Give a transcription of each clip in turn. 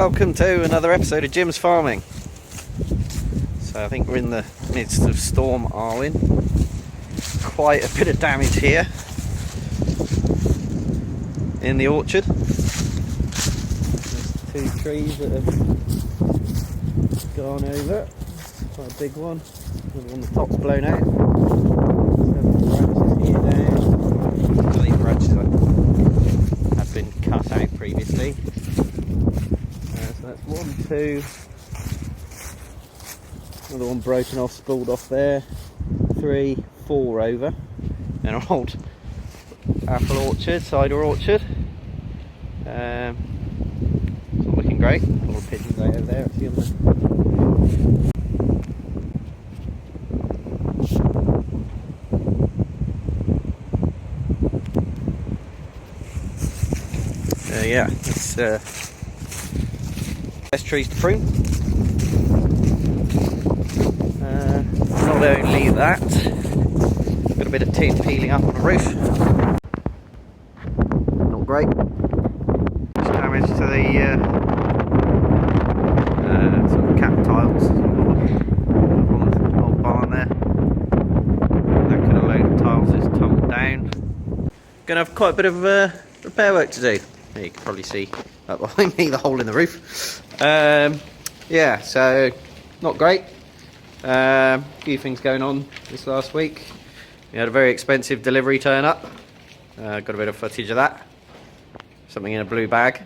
welcome to another episode of Jim's Farming. So I think we're in the midst of Storm Arwen. Quite a bit of damage here in the orchard. There's 2 trees that have gone over. Quite a big one. Another one, the top's blown out. 7 branches here down. So these branches have been cut out previously. So that's 1, 2. Another one broken off, spilled off there. 3, 4 over. And an old apple orchard, cider orchard. It's not looking great. All the pigeons out over there actually on the yeah, it's best trees to prune. Not only that, got a bit of tin peeling up on the roof. Not great. Just damage to the sort of cap tiles on the old barn there. That kind of load of tiles is tumbled down. Gonna have quite a bit of repair work to do. You can probably see up behind me the hole in the roof. Yeah, so not great. A few things going on this last week. We had a very expensive delivery turn up. Got a bit of footage of that. Something in a blue bag.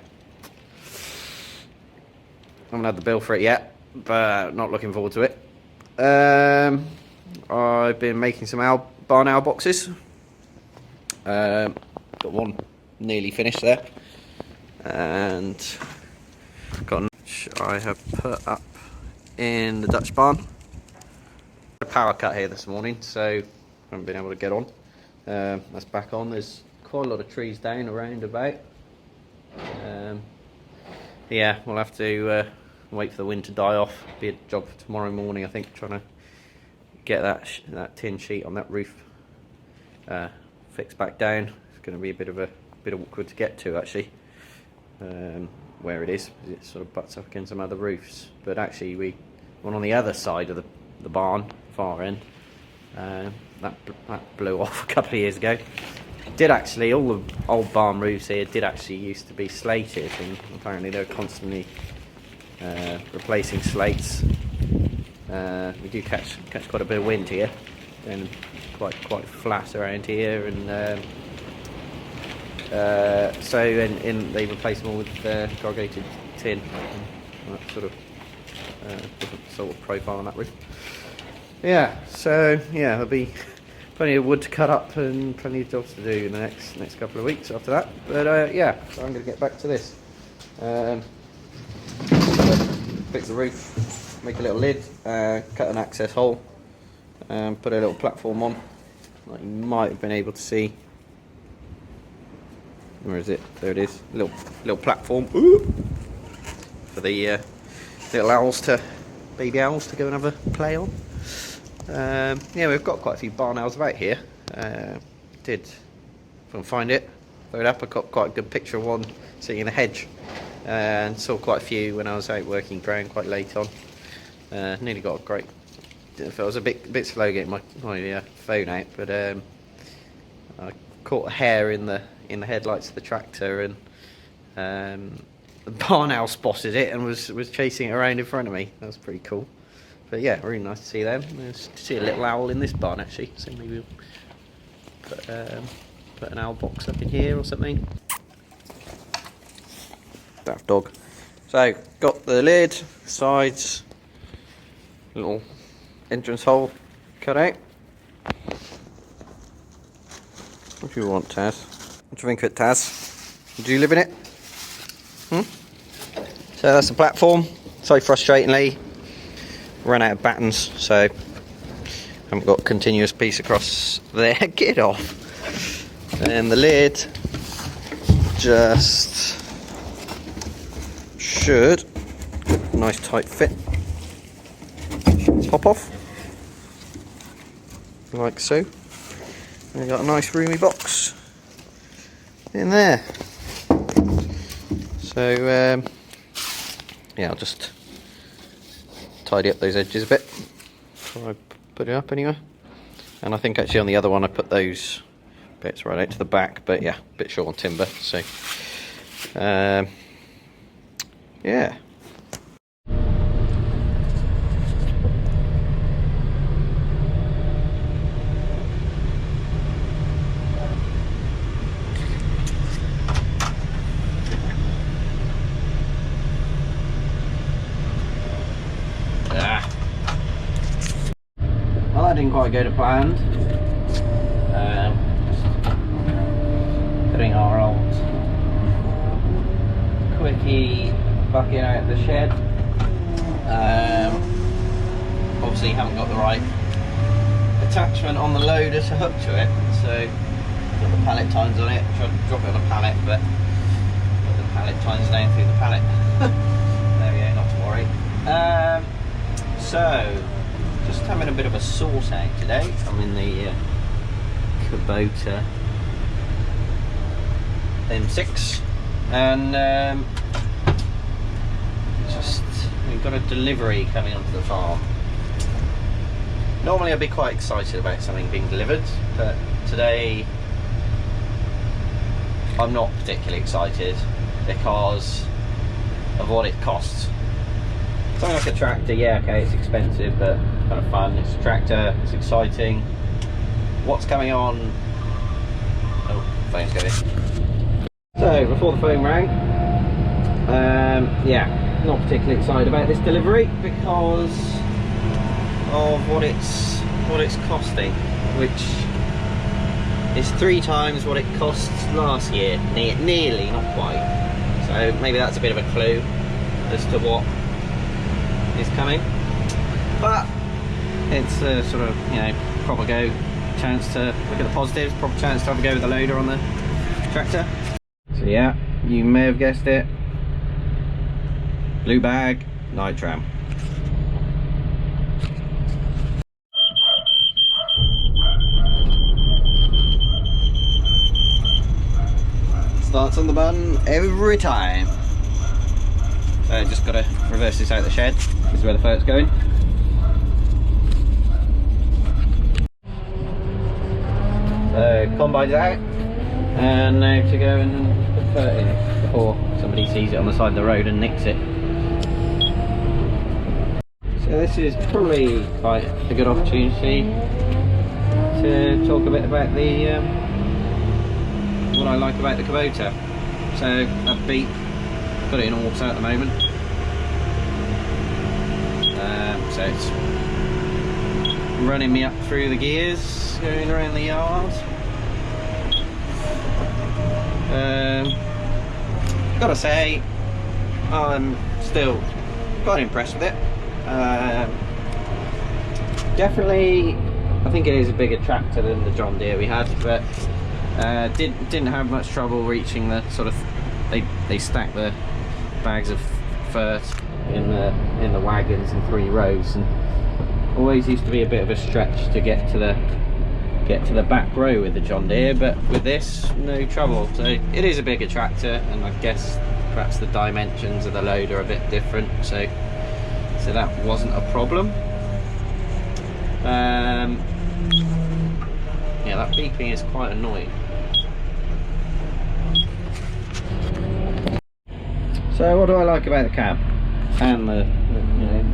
Haven't had the bill for it yet, but not looking forward to it. I've been making some barn owl boxes. Got one nearly finished there. And got which I have put up in the Dutch barn. A power cut here this morning, so I haven't been able to get on. That's back on. There's quite a lot of trees down around about. Yeah, we'll have to wait for the wind to die off. Be a job for tomorrow morning, I think, trying to get that tin sheet on that roof fixed back down. It's going to be a bit awkward to get to actually. Where it is, it sort of butts up against some other roofs. But actually, one on the other side of the barn, far end, that blew off a couple of years ago. Did actually, all the old barn roofs here did actually used to be slated, and apparently they're constantly replacing slates. We do catch quite a bit of wind here, and quite flat around here, and so they replace them all with corrugated tin, and that sort of different sort of profile on that roof. Yeah, so yeah, there'll be plenty of wood to cut up and plenty of jobs to do in the next couple of weeks after that. But yeah, so I'm going to get back to this. Fix the roof, make a little lid, cut an access hole, and put a little platform on. Like you might have been able to see. Where is it? There it is. Little platform. Ooh, for the little baby owls to go and have a play on. Yeah, we've got quite a few barn owls about here. If I can find it, throw it up. I got quite a good picture of one sitting in a hedge, and saw quite a few when I was out working ground quite late on. Nearly got a great. I was a bit slow getting my phone out, but I caught a hare in the headlights of the tractor, and the barn owl spotted it and was chasing it around in front of me. That was pretty cool. But yeah, really nice to see them. Nice to see a little owl in this barn actually, so maybe we'll put an owl box up in here or something. Daft dog. So got the lid, sides, little entrance hole cut out. What do you want, Taz? What do you think of it, Taz? Do you live in it? So that's the platform. So frustratingly, run out of battens, so haven't got a continuous piece across there. Get off. And the lid just should, nice tight fit, pop off like so. And we've got a nice roomy box in there. So yeah, I'll just tidy up those edges a bit before I put it up anyway. And I think actually on the other one I put those bits right out to the back, but yeah, a bit short on timber, so yeah. Well, that didn't quite go to plan. Just putting our old quickie bucket out of the shed. Obviously haven't got the right attachment on the loader to hook to it, so got the pallet tines on it. Tried to drop it on a pallet, but got the pallet tines down through the pallet. There we go, not to worry. So just having a bit of a sort out today. I'm in the Kubota M6, and we've got a delivery coming onto the farm. Normally I'd be quite excited about something being delivered, but today I'm not particularly excited because of what it costs. Something like a tractor, yeah, okay, it's expensive, but kind of fun. It's a tractor, it's exciting. What's coming on? Oh, phone's going. So, before the phone rang, yeah, not particularly excited about this delivery because of what it's costing, which is 3 times what it cost last year, nearly, not quite. So maybe that's a bit of a clue as to what is coming, but it's a sort of, you know, proper go chance to look at the positives, proper chance to have a go with the loader on the tractor. So yeah, you may have guessed it, blue bag, night tram. Starts on the button every time. So just got to reverse this out of the shed. This is where the ferret's going. So combine's out, and now to go and put the fert in before somebody sees it on the side of the road and nicks it. So this is probably quite a good opportunity to talk a bit about the what I like about the Kubota. So upbeat, got it in auto at the moment. So it's running me up through the gears, going around the yard. Gotta say, I'm still quite impressed with it. Definitely, I think it is a bigger tractor than the John Deere we had, but didn't have much trouble reaching the sort of, they stack the bags of fert in the wagons in 3 rows, and always used to be a bit of a stretch to get to the back row with the John Deere, but with this, no trouble. So it is a bigger tractor, and I guess perhaps the dimensions of the loader are a bit different, so that wasn't a problem. Yeah, that beeping is quite annoying. So what do I like about the cab and the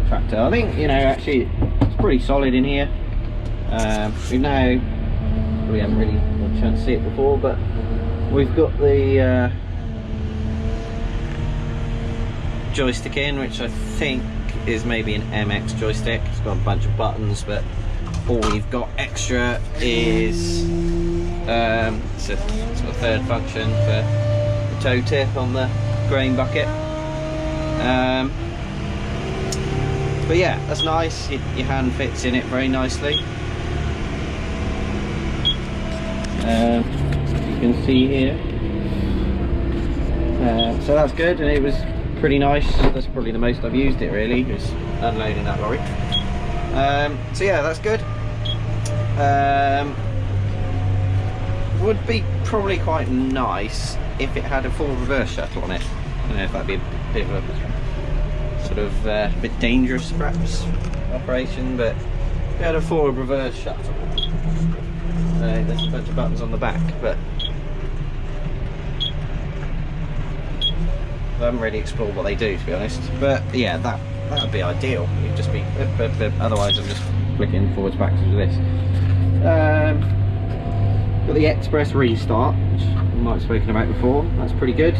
tractor? I think, actually it's pretty solid in here. We now probably haven't really had a chance to see it before, but we've got the joystick in, which I think is maybe an MX joystick. It's got a bunch of buttons, but all we've got extra is it's a sort of third function for the toe tip on the grain bucket. But yeah, that's nice. Your hand fits in it very nicely. You can see here. So that's good, and it was pretty nice. That's probably the most I've used it, really, is unloading that lorry. So yeah, that's good. Would be probably quite nice if it had a full reverse shuttle on it. I don't know if that'd be a bit of a sort of a bit dangerous perhaps operation, but we had a forward reverse shuttle. There's a bunch of buttons on the back, but I haven't really explored what they do, to be honest. But yeah, that would be ideal. You'd just be otherwise I'm just flicking forwards backwards with this. Got the express restart, which we might have spoken about before. That's pretty good.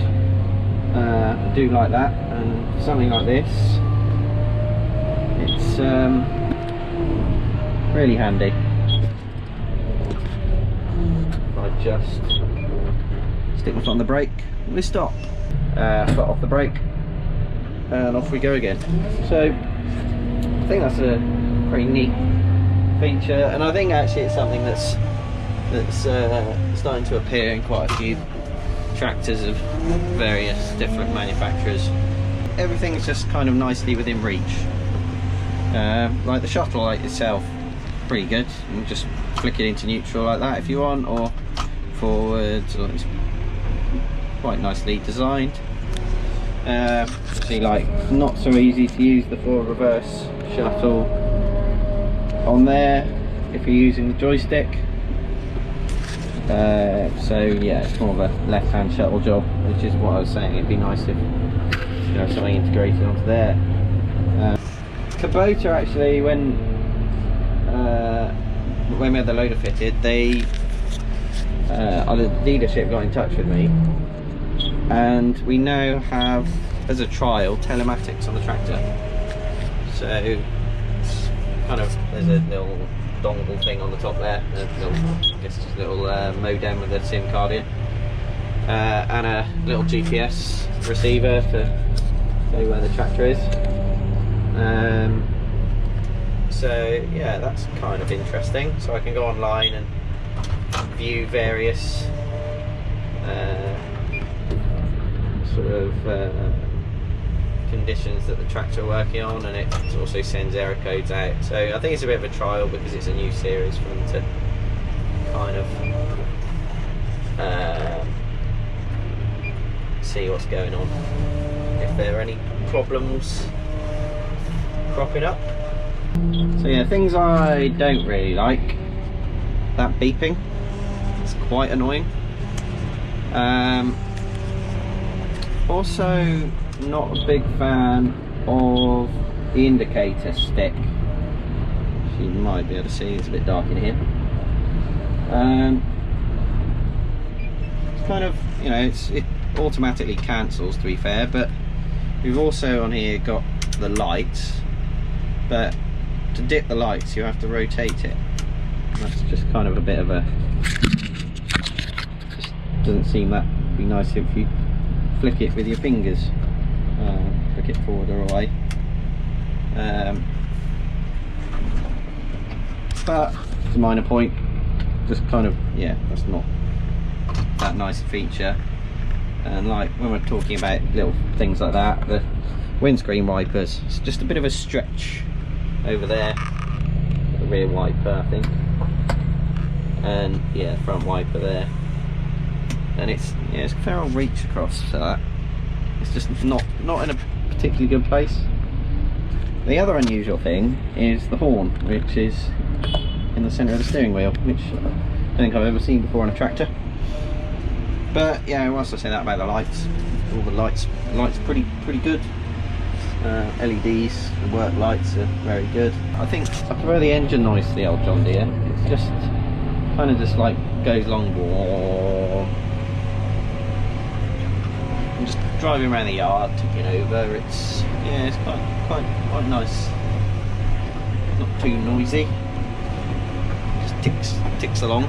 I do like that, and something like this, it's really handy. I just stick my foot on the brake, we stop, foot off the brake, and off we go again. So I think that's a pretty neat feature, and I think actually it's something that's starting to appear in quite a few tractors of various different manufacturers. Everything's just kind of nicely within reach. Like the shuttle light itself, pretty good. You can just flick it into neutral like that if you want, or forwards, or it's quite nicely designed. See, like, not so easy to use the forward reverse shuttle on there if you're using the joystick. So yeah, it's more of a left-hand shuttle job, which is what I was saying. It'd be nice if you know something integrated onto there. Kubota actually, when we had the loader fitted, the dealership got in touch with me, and we now have, as a trial, telematics on the tractor. So it's kind of, there's a little dongle thing on the top there, I guess it's a little modem with a SIM card in, and a little GPS receiver to show you where the tractor is. So yeah, that's kind of interesting. So I can go online and view various sort of conditions that the tractor are working on, and it also sends error codes out. So I think it's a bit of a trial because it's a new series for them to kind of see what's going on, if there are any problems cropping up. So yeah, things I don't really like, that beeping, it's quite annoying. Also not a big fan of the indicator stick. You might be able to see, it's a bit dark in here. It's kind of, you know, it automatically cancels, to be fair, but we've also on here got the lights, but to dip the lights you have to rotate it. That's just kind of a bit of a, just doesn't seem that be nice if you flick it with your fingers. Flick it forward or away. But it's a minor point, just kind of, yeah, that's not that nice a feature. And like when we're talking about little things like that, the windscreen wipers, it's just a bit of a stretch over there, the rear wiper I think, and yeah, front wiper there, and it's, yeah, it's a fair old reach across, so that it's just not in a particularly good place. The other unusual thing is the horn, which is in the centre of the steering wheel, which I don't think I've ever seen before on a tractor. But yeah, whilst I say that about the lights, all the lights pretty good. LEDs, the work lights are very good. I think I prefer the engine noise to the old John Deere. It's just kind of just like goes along. I'm just driving around the yard, ticking over. It's, yeah, it's quite nice. Not too noisy. It just ticks along.